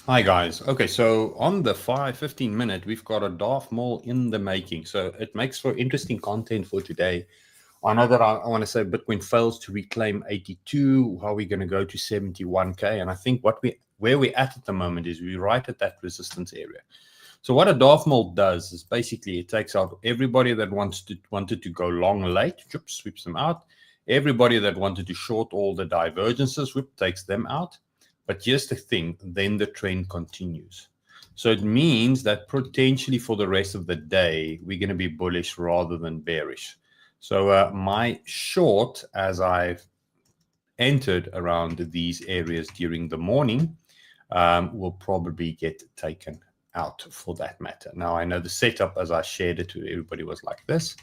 Hi guys. Okay, so on the 15 minute, we've got a Darth Maul in the making. So it makes for interesting content for today. I know that I want to say Bitcoin fails to reclaim 82. How are we going to go to 71K? And I think where we're at the moment is we're right at that resistance area. So what a Darth Maul does is basically it takes out everybody that wanted to go long late, sweeps them out. Everybody that wanted to short all the divergences, takes them out. But here's the thing, then the trend continues. So it means that potentially for the rest of the day, we're going to be bullish rather than bearish. So my short, as I've entered around these areas during the morning, will probably get taken out for that matter. Now, I know the setup as I shared it to everybody was like this,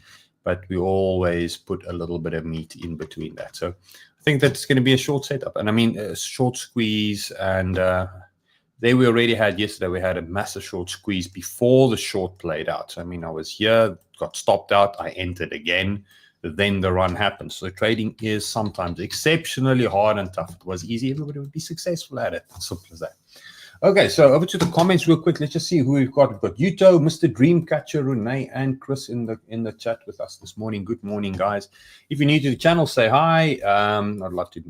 but we always put a little bit of meat in between that. So I think that's going to be a short setup. And I mean, a short squeeze. And there we already had yesterday, we had a massive short squeeze before the short played out. So, I mean, I was here, got stopped out, I entered again. Then the run happens. So trading is sometimes exceptionally hard and tough. If it was easy, everybody would be successful at it. Simple as that. Okay, so over to the comments real quick. Let's just see who we've got. We've got Yuto, Mr. Dreamcatcher, Renee, and Chris in the chat with us this morning. Good morning, guys. If you're new to the channel, say hi. I'd love to,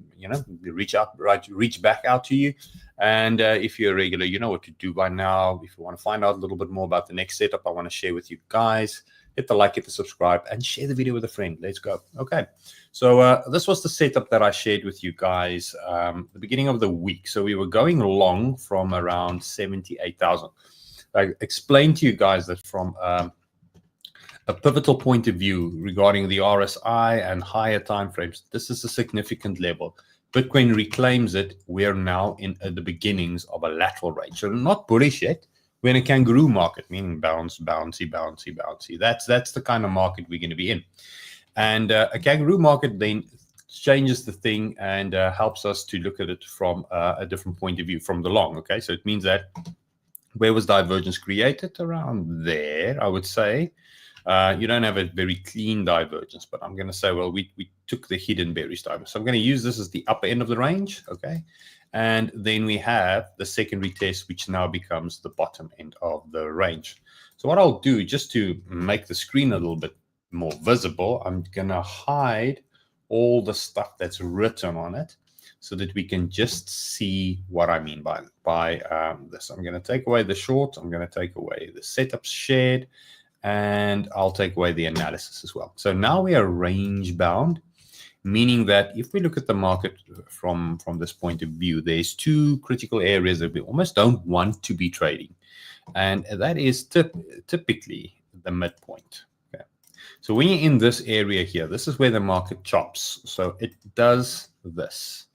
reach back out to you. And if you're a regular, you know what to do by now. If you want to find out a little bit more about the next setup I want to share with you guys, hit the like, hit the subscribe, and share the video with a friend. Let's go. Okay. So this was the setup that I shared with you guys the beginning of the week. So we were going long from around 78,000. I explained to you guys that from a pivotal point of view regarding the RSI and higher timeframes, this is a significant level. Bitcoin reclaims it. We're now in the beginnings of a lateral range. So not bullish yet. We're in a kangaroo market, meaning bounce, bouncy, bouncy, bouncy. That's the kind of market we're going to be in. And a kangaroo market then changes the thing and helps us to look at it from a different point of view from the long. Okay, so it means that where was divergence created? Around there, I would say. You don't have a very clean divergence, but I'm going to say, well, we took the hidden bearish divergence. So I'm going to use this as the upper end of the range. Okay. And then we have the secondary test, which now becomes the bottom end of the range. So what I'll do, just to make the screen a little bit more visible, I'm going to hide all the stuff that's written on it so that we can just see what I mean by this. I'm going to take away the short. I'm going to take away the setups shared, and I'll take away the analysis as well. So now we are range bound, meaning that if we look at the market from this point of view, there's two critical areas that we almost don't want to be trading. And that is typically the midpoint. Okay. So when you're in this area here, this is where the market chops. So it does this.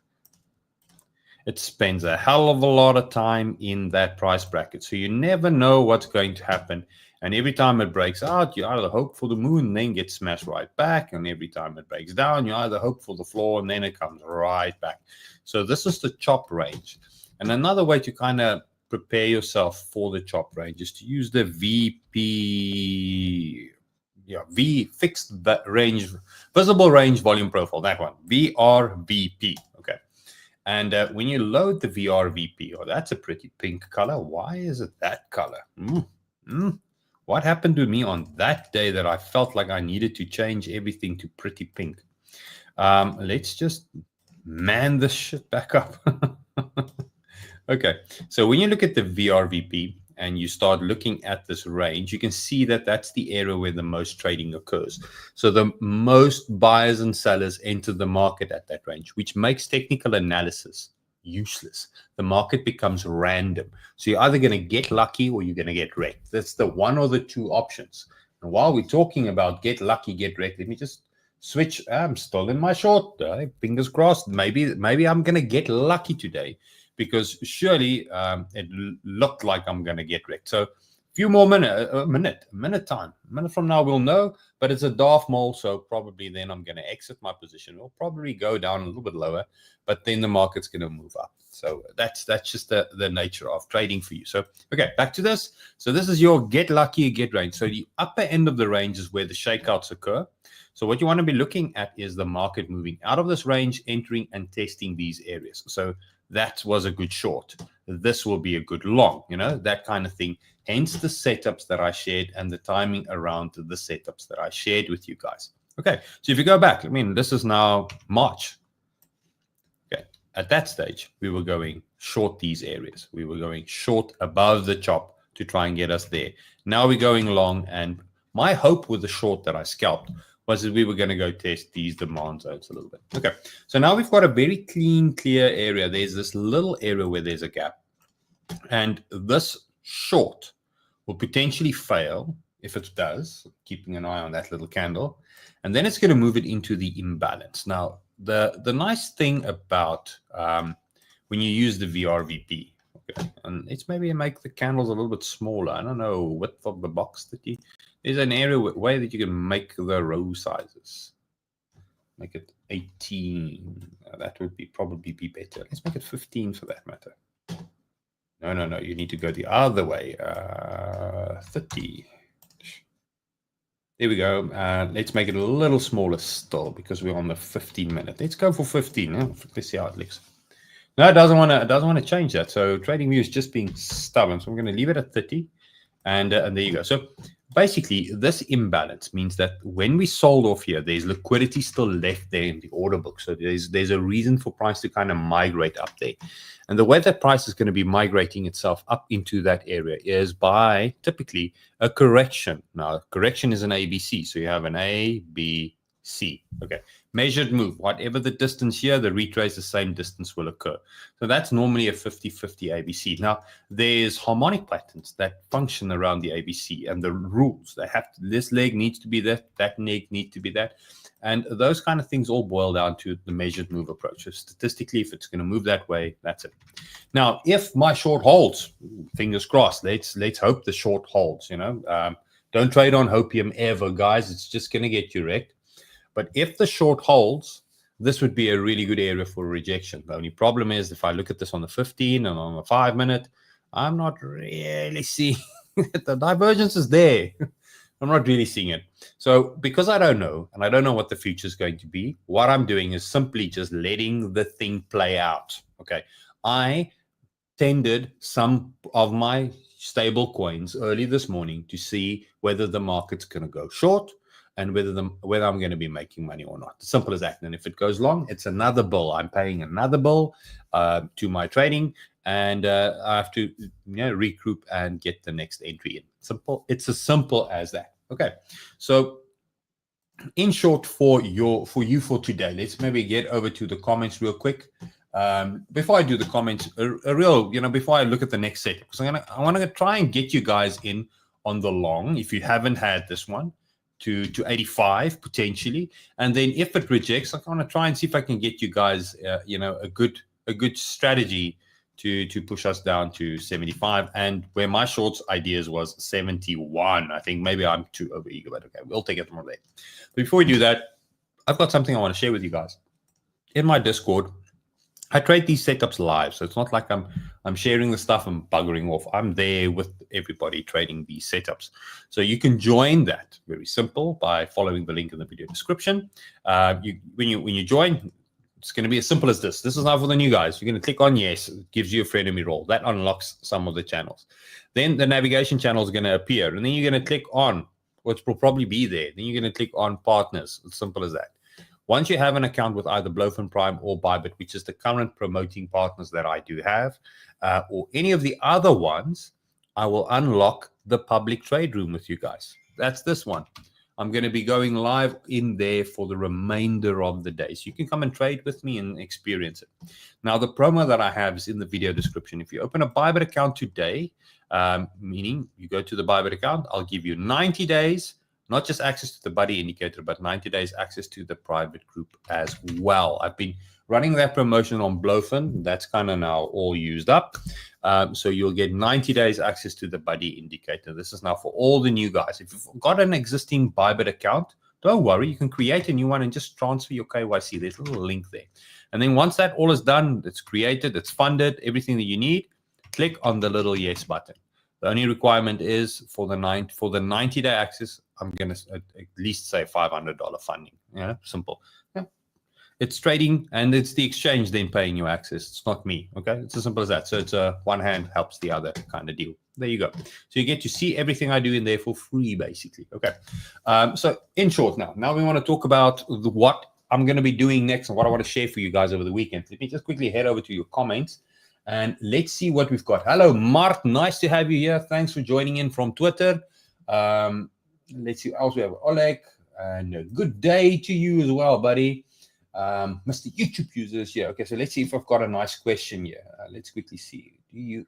It spends a hell of a lot of time in that price bracket. So you never know what's going to happen. And every time it breaks out, you either hope for the moon and then get smashed right back. And every time it breaks down, you either hope for the floor and then it comes right back. So this is the chop range. And another way to kind of prepare yourself for the chop range is to use the fixed range, visible range volume profile, that one, VRVP. Okay. And when you load the VRVP, oh, that's a pretty pink color. Why is it that color? What happened to me on that day that I felt like I needed to change everything to pretty pink? Let's just man this shit back up. Okay, so when you look at the VRVP and you start looking at this range, you can see that that's the area where the most trading occurs. So the most buyers and sellers enter the market at that range, which makes technical analysis useless. The market becomes random. So you're either going to get lucky or you're going to get wrecked. That's the one or the two options. And while we're talking about get lucky, get wrecked, let me just switch. I'm still in my short. Fingers crossed. Maybe I'm going to get lucky today, because surely it looked like I'm going to get wrecked. So a few more minutes, a minute time. A minute from now, we'll know, but it's a Darth Maul, so probably then I'm going to exit my position. We'll probably go down a little bit lower, but then the market's going to move up. So that's just the nature of trading for you. So, okay, back to this. So this is your get lucky, get range. So the upper end of the range is where the shakeouts occur. So what you want to be looking at is the market moving out of this range, entering and testing these areas. So that was a good short. this will be a good long, that kind of thing. Hence the setups that I shared and the timing around the setups that I shared with you guys. Okay, so if you go back, this is now March. Okay, at that stage, we were going short these areas. We were going short above the chop to try and get us there. Now we're going long, and my hope with the short that I scalped was that we were going to go test these demand zones a little bit. Okay, so now we've got a very clear area. There's this little area where there's a gap, and this short will potentially fail. If it does, keeping an eye on that little candle, and then it's going to move it into the imbalance. Now, the nice thing about when you use the VRVP, okay, and let's maybe make the candles a little bit smaller. I don't know, width of the box there's an area way that you can make the row sizes. Make it 18. That would probably be better. Let's make it 15 for that matter. No. You need to go the other way. 30. There we go. Let's make it a little smaller still because we're on the 15-minute. Let's go for 15. Let's see how it looks. No, it doesn't want to change that. So TradingView is just being stubborn. So I'm going to leave it at 30, and there you go. So basically, this imbalance means that when we sold off here, there's liquidity still left there in the order book. So there's a reason for price to kind of migrate up there. And the way that price is going to be migrating itself up into that area is by typically a correction. Now, correction is an ABC. So you have an A, B, C. Okay. Measured move. Whatever the distance here, the retrace, the same distance will occur. So that's normally a 50-50 ABC. Now, there's harmonic patterns that function around the ABC and the rules. This leg needs to be that leg needs to be that. And those kind of things all boil down to the measured move approach. So statistically, if it's going to move that way, that's it. Now, if my short holds, fingers crossed, let's hope the short holds, don't trade on hopium ever, guys. It's just going to get you wrecked. But if the short holds, this would be a really good area for rejection. The only problem is if I look at this on the 15 and on the 5-minute, I'm not really seeing the divergence is there. I'm not really seeing it. So because I don't know, and I don't know what the future is going to be, what I'm doing is simply just letting the thing play out. Okay. I tendered some of my stable coins early this morning to see whether the market's going to go short and whether I'm going to be making money or not. Simple as that. And if it goes long, it's another bill. I'm paying another bill to my trading, and I have to regroup and get the next entry in. Simple. It's as simple as that. Okay. So in short, for today, let's maybe get over to the comments real quick. Before I do the comments, before I look at the next set, because I want to try and get you guys in on the long, if you haven't had this one, to 85 potentially, and then if it rejects, I want to try and see if I can get you guys, a good strategy to push us down to 75, and where my shorts ideas was 71. I think maybe I'm too over eager, but okay, we'll take it from there. But before we do that, I've got something I want to share with you guys. In my Discord, I trade these setups live, so it's not like I'm sharing the stuff and buggering off. I'm there with everybody trading these setups. So you can join that, very simple, by following the link in the video description. When you join, it's going to be as simple as this. This is now for the new guys. You're going to click on yes. It gives you a frenemy role. That unlocks some of the channels. Then the navigation channel is going to appear, and then you're going to click on, which will probably be there. Then you're going to click on partners. It's simple as that. Once you have an account with either Blowfin Prime or Bybit, which is the current promoting partners that I do have, or any of the other ones, I will unlock the public trade room with you guys. That's this one. I'm going to be going live in there for the remainder of the day. So you can come and trade with me and experience it. Now, the promo that I have is in the video description. If you open a Bybit account today, meaning you go to the Bybit account, I'll give you 90 days, not just access to the buddy indicator, but 90 days access to the private group as well. I've been running that promotion on Blowfin. That's kind of now all used up. So you'll get 90 days access to the buddy indicator. This is now for all the new guys. If you've got an existing Bybit account, don't worry. You can create a new one and just transfer your KYC. There's a little link there. And then once that all is done, it's created, it's funded, everything that you need, click on the little yes button. The only requirement is for the 90-day access, I'm going to at least say $500 funding. Simple. Yeah. It's trading, and it's the exchange then paying you access. It's not me, okay? It's as simple as that. So it's a one hand helps the other kind of deal. There you go. So you get to see everything I do in there for free, basically. Okay. So in short, now we want to talk about what I'm going to be doing next and what I want to share for you guys over the weekend. Let me just quickly head over to your comments and let's see what we've got. Hello, Mart. Nice to have you here. Thanks for joining in from Twitter. Let's see. Also, we have Oleg, and a good day to you as well, buddy. Mr. YouTube users here. Okay, so let's see if I've got a nice question here. Let's quickly see. Do you?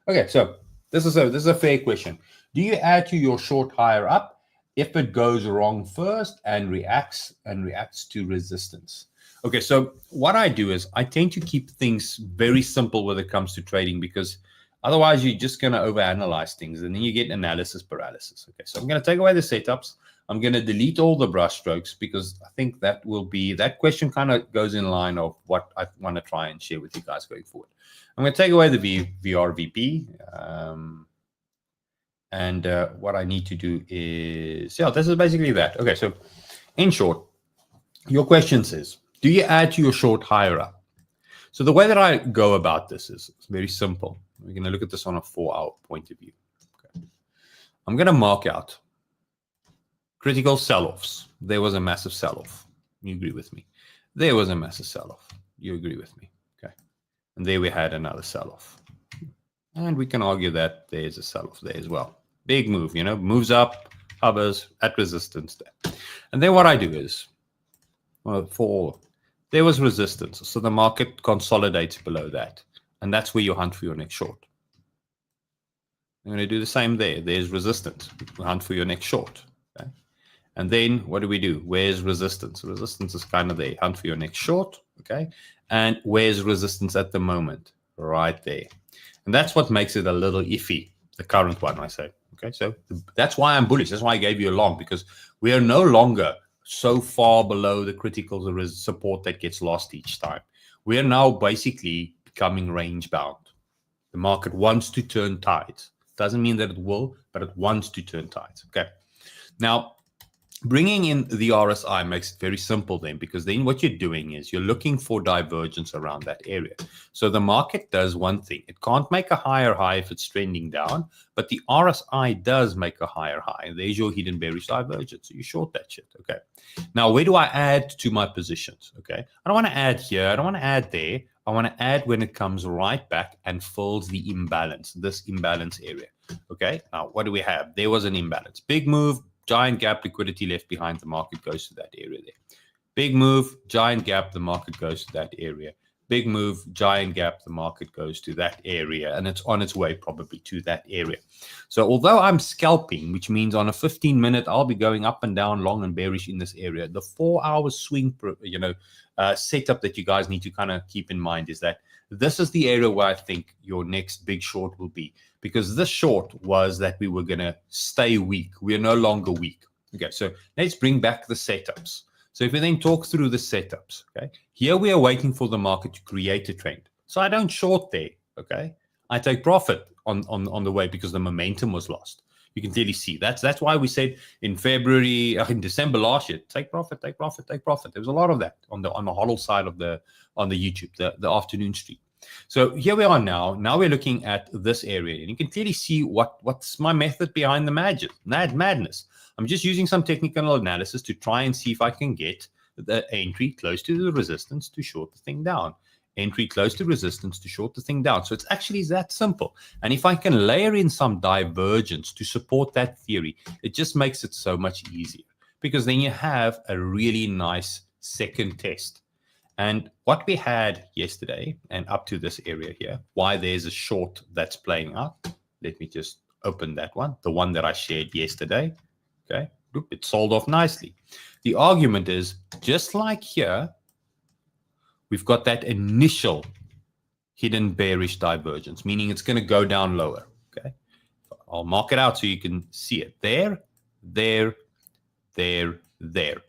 Okay, so this is a fair question. Do you add to your short higher up if it goes wrong first and reacts to resistance? Okay, so what I do is I tend to keep things very simple when it comes to trading, because otherwise you're just going to overanalyze things and then you get analysis paralysis. Okay, so I'm going to take away the setups. I'm going to delete all the brush strokes, because I think that question kind of goes in line of what I want to try and share with you guys going forward. I'm going to take away the VRVP. And what I need to do is, this is basically that. Okay, so in short, your question says, do you add to your short higher up? So the way that I go about this is very simple. We're going to look at this on a 4-hour point of view. Okay. I'm going to mark out critical sell-offs. There was a massive sell-off. You agree with me? There was a massive sell-off. You agree with me? Okay. And there we had another sell-off. And we can argue that there's a sell-off there as well. Big move, moves up, hovers at resistance there. And then what I do is, there was resistance. So the market consolidates below that. And that's where you hunt for your next short. I'm going to do the same there. There's resistance. We hunt for your next short. Okay? And then what do? Where's resistance? Resistance is kind of there. Hunt for your next short. Okay. And where's resistance at the moment? Right there. And that's what makes it a little iffy, the current one, I say. Okay. So that's why I'm bullish. That's why I gave you a long, because we are no longer so far below the critical support that gets lost each time. We are now basically becoming range bound. The market wants to turn tides. Doesn't mean that it will, but it wants to turn tides. Okay. Now, bringing in the RSI makes it very simple then, because then what you're doing is you're looking for divergence around that area. So the market does one thing. It can't make a higher high if it's trending down, but the RSI does make a higher high. There's your hidden bearish divergence. So you short that shit. Okay. Now, where do I add to my positions? Okay. I don't want to add here. I don't want to add there. I want to add when it comes right back and fills the imbalance, this imbalance area. Okay. Now, what do we have? There was an imbalance. Big move, giant gap, liquidity left behind, the market goes to that area there. Big move, giant gap, the market goes to that area. Big move, giant gap, the market goes to that area, and it's on its way probably to that area. So although I'm scalping, which means on a 15-minute, I'll be going up and down, long and bearish in this area, the 4-hour swing, setup that you guys need to kind of keep in mind is that this is the area where I think your next big short will be, because this short was that we were going to stay weak. We are no longer weak. Okay, so let's bring back the setups. So if we then talk through the setups, okay, here we are waiting for the market to create a trend. So I don't short there, okay? I take profit on the way because the momentum was lost. You can clearly see that's why we said in December last year, take profit, take profit, take profit. There was a lot of that on the HODL side of the YouTube, the afternoon stream. So here we are now. Now we're looking at this area, and you can clearly see what's my method behind the madness. I'm just using some technical analysis to try and see if I can get the entry close to the resistance to short the thing down. Entry close to resistance to short the thing down. So it's actually that simple. And if I can layer in some divergence to support that theory, it just makes it so much easier, because then you have a really nice second test. And what we had yesterday and up to this area here, why there's a short that's playing out. Let me just open that one, the one that I shared yesterday. Okay, it sold off nicely. The argument is, just like here, we've got that initial hidden bearish divergence, meaning it's going to go down lower. Okay, I'll mark it out so you can see it. There.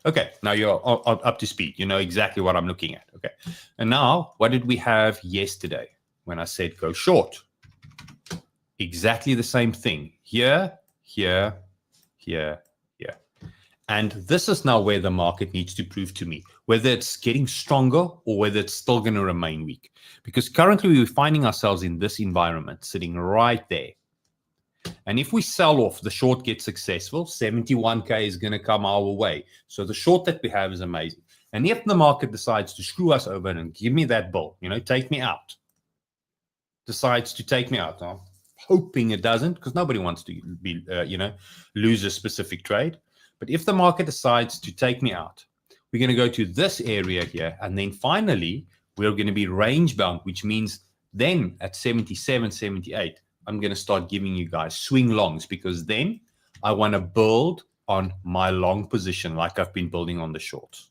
Okay, now you're up to speed. You know exactly what I'm looking at. Okay, and now what did we have yesterday when I said go short? Exactly the same thing. Here. And this is now where the market needs to prove to me whether it's getting stronger or whether it's still going to remain weak. Because currently we're finding ourselves in this environment, sitting right there. And if we sell off, the short gets successful, 71K is going to come our way. So the short that we have is amazing. And if the market decides to screw us over and give me that bull, take me out, decides to take me out, I'm hoping it doesn't, because nobody wants to be, lose a specific trade. But if the market decides to take me out, we're going to go to this area here. And then finally, we're going to be range bound, which means then at 77, 78, I'm going to start giving you guys swing longs, because then I want to build on my long position like I've been building on the shorts.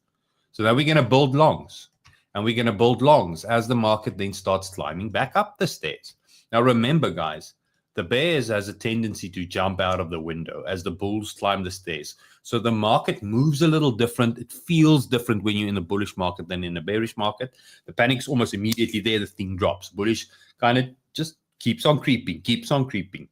So now we're going to build longs, and we're going to build longs as the market then starts climbing back up the stairs. Now, remember, guys, the bears has a tendency to jump out of the window as the bulls climb the stairs. So the market moves a little different. It feels different when you're in the bullish market than in the bearish market. The panic's almost immediately there. The thing drops. Bullish kind of just keeps on creeping.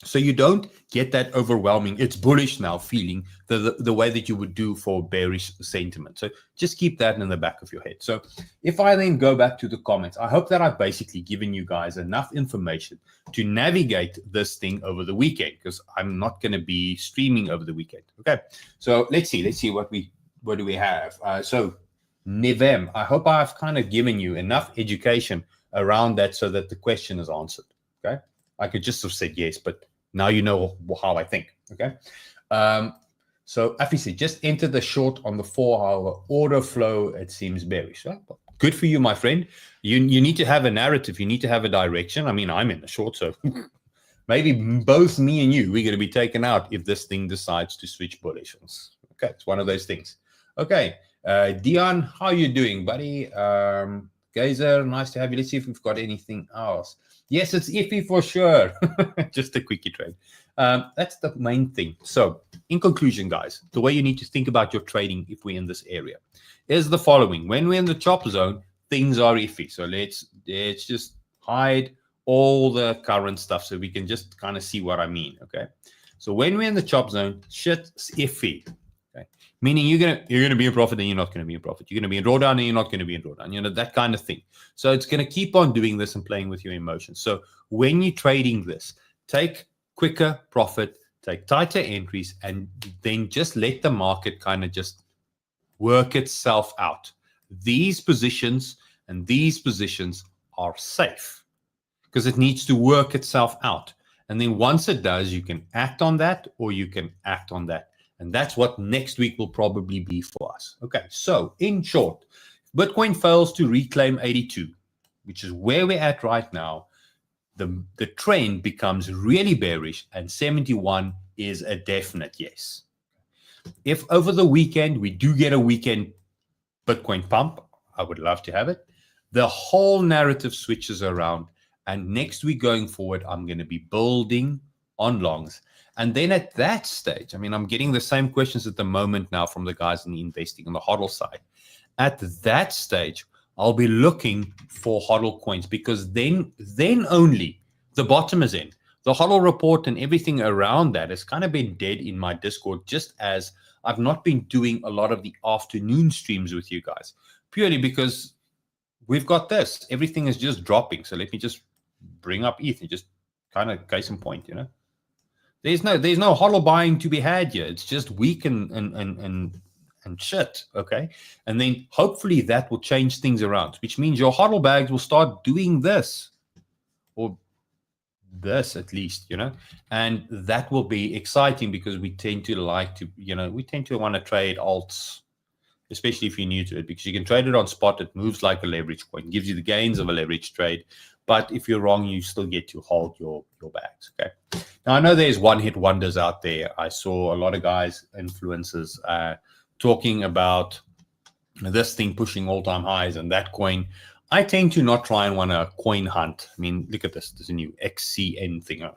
So you don't get that overwhelming, it's bullish now feeling the way that you would do for bearish sentiment. So just keep that in the back of your head. So if I then go back to the comments, I hope that I've basically given you guys enough information to navigate this thing over the weekend, because I'm not going to be streaming over the weekend. Okay, so let's see what do we have. So Nivem, I hope I've kind of given you enough education around that so that the question is answered. Okay, I could just have said yes, but now you know how I think. Okay, so Afisi, just enter the short on the 4-hour order flow. It seems bearish. Well, good for you, my friend. You need to have a narrative. You need to have a direction. I mean, I'm in the short, so maybe both me and you, we're going to be taken out if this thing decides to switch bullish. Okay, it's one of those things. Okay, Dion, how you doing, buddy? Gazer, nice to have you. Let's see if we've got anything else. Yes, it's iffy for sure. Just a quickie trade. That's the main thing. So in conclusion, guys, the way you need to think about your trading if we're in this area is the following. When we're in the chop zone, things are iffy. So let's just hide all the current stuff so we can just kind of see what I mean. Okay. So when we're in the chop zone, shit's iffy. Okay. Meaning you're gonna be in profit and you're not gonna be in profit. You're gonna be in drawdown and you're not gonna be in drawdown. That kind of thing. So it's gonna keep on doing this and playing with your emotions. So when you're trading this, take quicker profit, take tighter entries, and then just let the market kind of just work itself out. These positions and these positions are safe because it needs to work itself out. And then once it does, you can act on that or you can act on that. And that's what next week will probably be for us. Okay, so in short, Bitcoin fails to reclaim 82, which is where we're at right now. The trend becomes really bearish, and 71 is a definite yes. If over the weekend we do get a weekend Bitcoin pump, I would love to have it. The whole narrative switches around, and next week going forward, I'm going to be building on longs. And then at that stage, I mean, I'm getting the same questions at the moment now from the guys in the investing on the HODL side. At that stage, I'll be looking for HODL coins because then only the bottom is in. The HODL report and everything around that has kind of been dead in my Discord, just as I've not been doing a lot of the afternoon streams with you guys, purely because we've got this. Everything is just dropping. So let me just bring up ETH and just kind of case in point, There's no HODL buying to be had here. It's just weak and shit, okay? And then hopefully that will change things around, which means your HODL bags will start doing this, or this at least, and that will be exciting because we tend to like to, we tend to want to trade alts, especially if you're new to it, because you can trade it on spot. It moves like a leverage coin, gives you the gains of a leverage trade. But if you're wrong, you still get to hold your bags, okay? Now, I know there's one-hit wonders out there. I saw a lot of guys, influencers, talking about this thing pushing all-time highs and that coin. I tend to not try and want to coin hunt. I mean, look at this. There's a new XCN thing.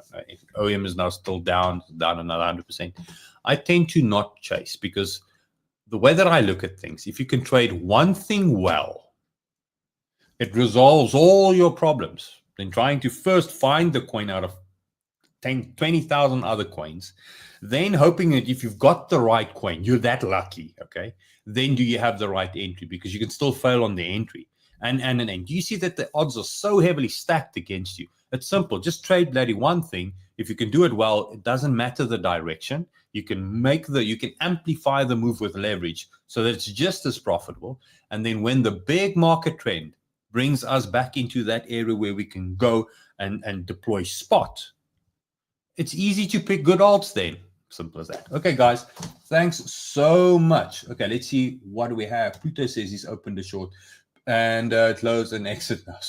OM is now still down another 100%. I tend to not chase because the way that I look at things, if you can trade one thing well, it resolves all your problems. Then trying to first find the coin out of 20,000 other coins, then hoping that if you've got the right coin, you're that lucky, okay? Then do you have the right entry? Because you can still fail on the entry. And do you see that the odds are so heavily stacked against you? It's simple. Just trade bloody one thing. If you can do it well, it doesn't matter the direction. You can amplify the move with leverage so that it's just as profitable. And then when the big market trend brings us back into that area where we can go and deploy spot, it's easy to pick good alts then. Simple as that. Okay, guys, thanks so much. Okay, let's see what do we have. Pluto says he's opened a short and it loads an exit now.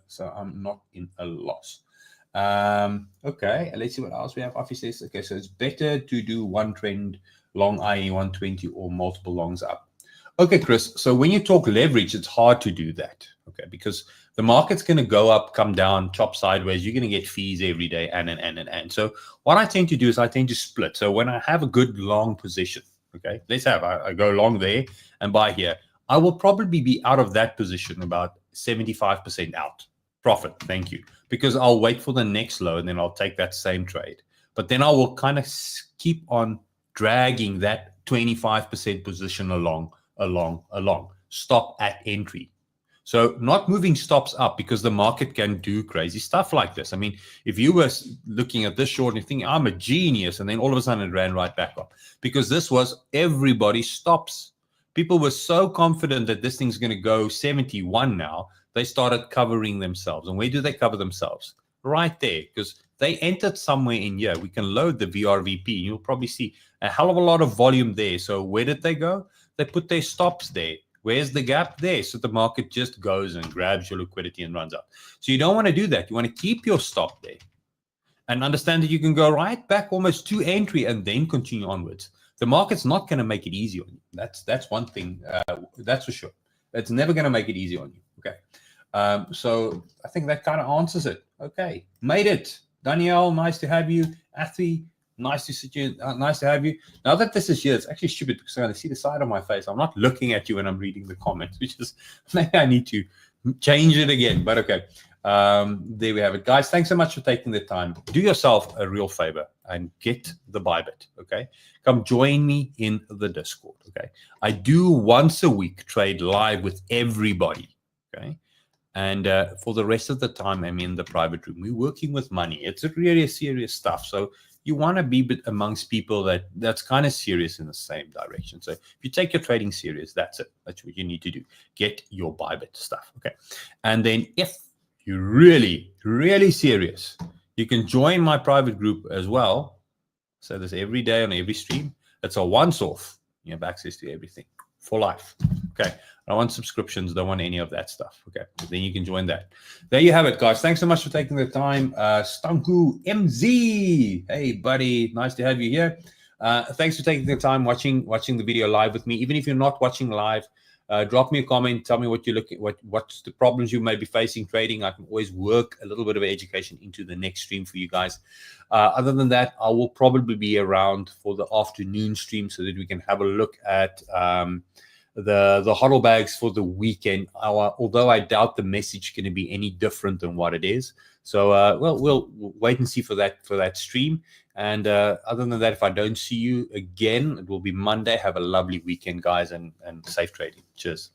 So I'm not in a loss. Okay, let's see what else we have. Afi says, okay, so it's better to do one trend long, i.e. 120 or multiple longs up. Okay, Chris, so when you talk leverage, it's hard to do that, okay, because the market's going to go up, come down, chop sideways. You're going to get fees every day, and. So what I tend to do is I tend to split. So when I have a good long position, okay, let's have I go long there and buy here, I will probably be out of that position about 75% out. Profit, thank you, because I'll wait for the next low and then I'll take that same trade. But then I will kind of keep on dragging that 25% position along. Stop at entry. So not moving stops up because the market can do crazy stuff like this. I mean, if you were looking at this short and thinking, I'm a genius, and then all of a sudden it ran right back up because this was everybody stops. People were so confident that this thing's going to go 71 now, they started covering themselves. And where do they cover themselves? Right there, because they entered somewhere in here. We can load the VRVP. You'll probably see a hell of a lot of volume there. So where did they go? They put their stops there. Where's the gap? There. So the market just goes and grabs your liquidity and runs out. So you don't want to do that. You want to keep your stop there and understand that you can go right back almost to entry and then continue onwards. The market's not going to make it easy on you. That's one thing. That's for sure. It's never going to make it easy on you. Okay. So I think that kind of answers it. Okay. Made it. Danielle, nice to have you. Athi, nice to see you. Nice to have you. Now that this is here, it's actually stupid because I see the side of my face. I'm not looking at you when I'm reading the comments, which is maybe I need to change it again. But okay. There we have it. Guys, thanks so much for taking the time. Do yourself a real favor and get the Bybit. Okay. Come join me in the Discord. Okay. I do once a week trade live with everybody. Okay. And for the rest of the time, I'm in the private room. We're working with money. It's really serious stuff. So you want to be amongst people that's kind of serious in the same direction. So if you take your trading serious, that's it. That's what you need to do. Get your Bybit stuff. Okay. And then if you're really, really serious, you can join my private group as well. So this every day on every stream. It's a once-off. You have access to everything for life. Okay. I don't want subscriptions. Don't want any of that stuff. Okay. So then you can join that. There you have it, guys. Thanks so much for taking the time. Stanku MZ. Hey, buddy. Nice to have you here. Thanks for taking the time watching the video live with me. Even if you're not watching live, drop me a comment. Tell me what you're looking, what's the problems you may be facing trading. I can always work a little bit of education into the next stream for you guys. Other than that, I will probably be around for the afternoon stream so that we can have a look at the HODL bags for the weekend. Although I doubt the message is going to be any different than what it is. So we'll wait and see for that stream. And other than that, if I don't see you again, it will be Monday. Have a lovely weekend, guys, and safe trading. Cheers.